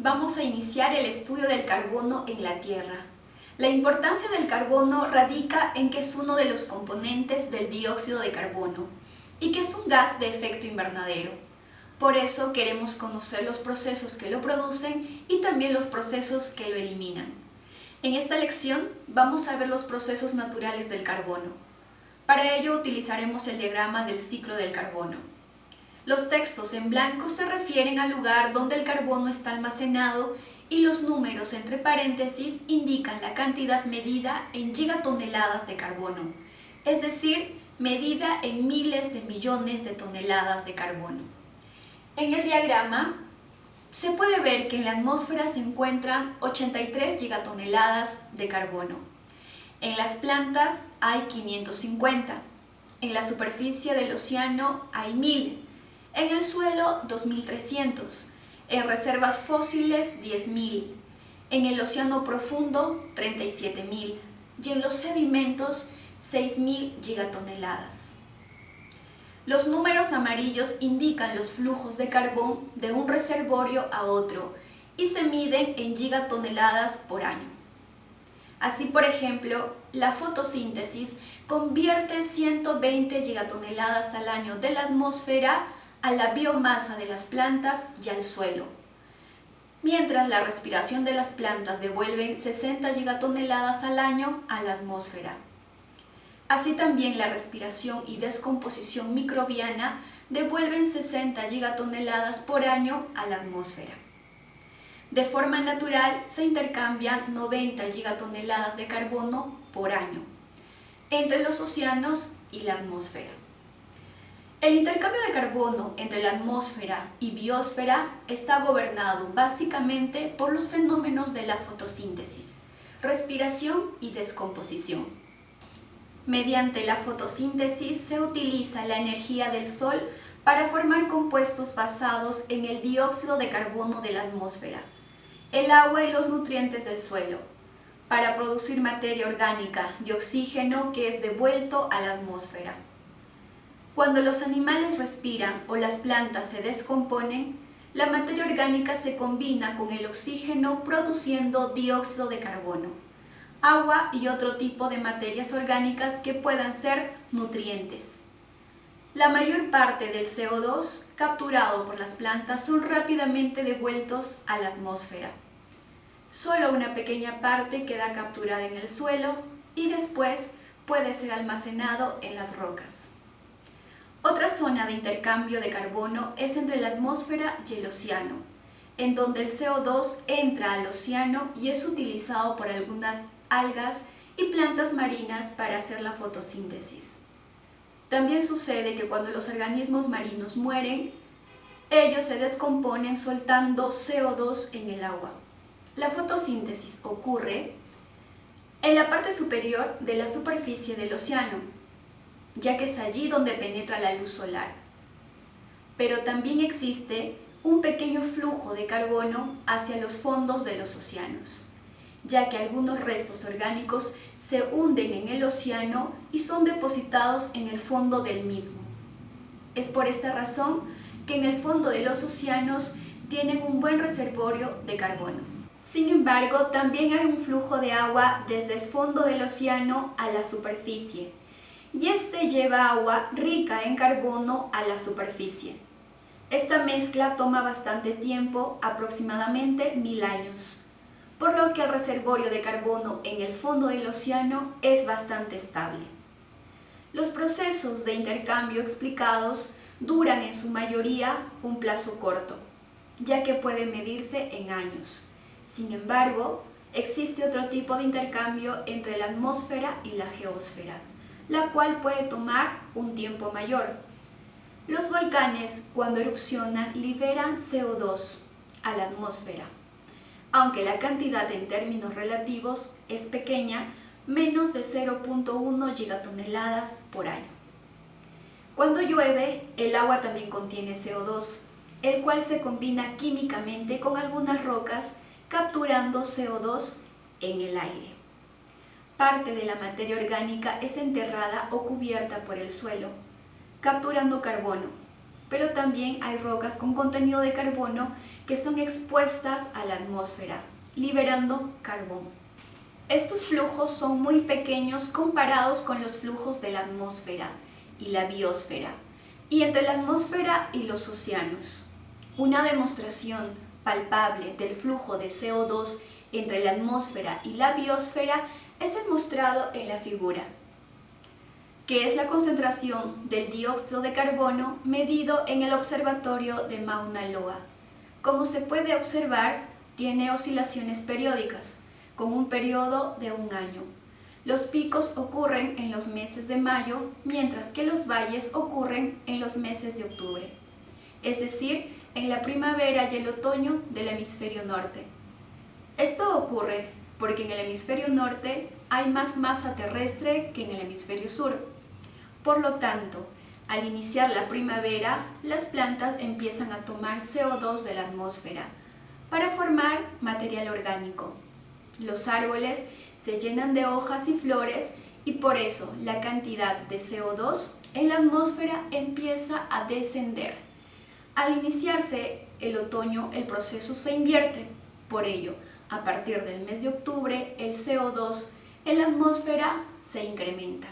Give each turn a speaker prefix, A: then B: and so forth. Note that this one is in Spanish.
A: vamos a iniciar el estudio del carbono en la Tierra. La importancia del carbono radica en que es uno de los componentes del dióxido de carbono y que es un gas de efecto invernadero. Por eso queremos conocer los procesos que lo producen y también los procesos que lo eliminan. En esta lección vamos a ver los procesos naturales del carbono. Para ello utilizaremos el diagrama del ciclo del carbono. Los textos en blanco se refieren al lugar donde el carbono está almacenado y los números entre paréntesis indican la cantidad medida en gigatoneladas de carbono, es decir, medida en miles de millones de toneladas de carbono. En el diagrama se puede ver que en la atmósfera se encuentran 83 gigatoneladas de carbono. En las plantas hay 550. En la superficie del océano hay 1000. En el suelo 2300. En reservas fósiles 10.000. En el océano profundo 37.000. Y en los sedimentos 6.000 gigatoneladas. Los números amarillos indican los flujos de carbón de un reservorio a otro y se miden en gigatoneladas por año. Así, por ejemplo, la fotosíntesis convierte 120 gigatoneladas al año de la atmósfera a la biomasa de las plantas y al suelo, mientras la respiración de las plantas devuelven 60 gigatoneladas al año a la atmósfera. Así también la respiración y descomposición microbiana devuelven 60 gigatoneladas por año a la atmósfera. De forma natural se intercambian 90 gigatoneladas de carbono por año entre los océanos y la atmósfera. El intercambio de carbono entre la atmósfera y biosfera está gobernado básicamente por los fenómenos de la fotosíntesis, respiración y descomposición. Mediante la fotosíntesis se utiliza la energía del sol para formar compuestos basados en el dióxido de carbono de la atmósfera, el agua y los nutrientes del suelo, para producir materia orgánica y oxígeno que es devuelto a la atmósfera. Cuando los animales respiran o las plantas se descomponen, la materia orgánica se combina con el oxígeno produciendo dióxido de carbono, agua y otro tipo de materias orgánicas que puedan ser nutrientes. La mayor parte del CO2 capturado por las plantas son rápidamente devueltos a la atmósfera. Solo una pequeña parte queda capturada en el suelo y después puede ser almacenado en las rocas. Otra zona de intercambio de carbono es entre la atmósfera y el océano, en donde el CO2 entra al océano y es utilizado por algunas algas y plantas marinas para hacer la fotosíntesis. También sucede que cuando los organismos marinos mueren, ellos se descomponen soltando CO2 en el agua. La fotosíntesis ocurre en la parte superior de la superficie del océano, ya que es allí donde penetra la luz solar. Pero también existe un pequeño flujo de carbono hacia los fondos de los océanos, ya que algunos restos orgánicos se hunden en el océano y son depositados en el fondo del mismo. Es por esta razón que en el fondo de los océanos tienen un buen reservorio de carbono. Sin embargo, también hay un flujo de agua desde el fondo del océano a la superficie, y este lleva agua rica en carbono a la superficie. Esta mezcla toma bastante tiempo, aproximadamente 1000 años. Por lo que el reservorio de carbono en el fondo del océano es bastante estable. Los procesos de intercambio explicados duran en su mayoría un plazo corto, ya que puede medirse en años. Sin embargo, existe otro tipo de intercambio entre la atmósfera y la geósfera, la cual puede tomar un tiempo mayor. Los volcanes, cuando erupcionan, liberan CO2 a la atmósfera. Aunque la cantidad en términos relativos es pequeña, menos de 0.1 gigatoneladas por año. Cuando llueve, el agua también contiene CO2, el cual se combina químicamente con algunas rocas, capturando CO2 en el aire. Parte de la materia orgánica es enterrada o cubierta por el suelo, capturando carbono. pero también hay rocas con contenido de carbono que son expuestas a la atmósfera, liberando carbón. Estos flujos son muy pequeños comparados con los flujos de la atmósfera y la biosfera, y entre la atmósfera y los océanos. Una demostración palpable del flujo de CO2 entre la atmósfera y la biosfera es el mostrado en la figura, que es la concentración del dióxido de carbono medido en el observatorio de Mauna Loa. Como se puede observar, tiene oscilaciones periódicas, con un periodo de un año. Los picos ocurren en los meses de mayo, mientras que los valles ocurren en los meses de octubre, es decir, en la primavera y el otoño del hemisferio norte. Esto ocurre porque en el hemisferio norte hay más masa terrestre que en el hemisferio sur. Por lo tanto, al iniciar la primavera, las plantas empiezan a tomar CO2 de la atmósfera para formar material orgánico. Los árboles se llenan de hojas y flores y por eso la cantidad de CO2 en la atmósfera empieza a descender. Al iniciarse el otoño, el proceso se invierte. Por ello, a partir del mes de octubre, el CO2 en la atmósfera se incrementa.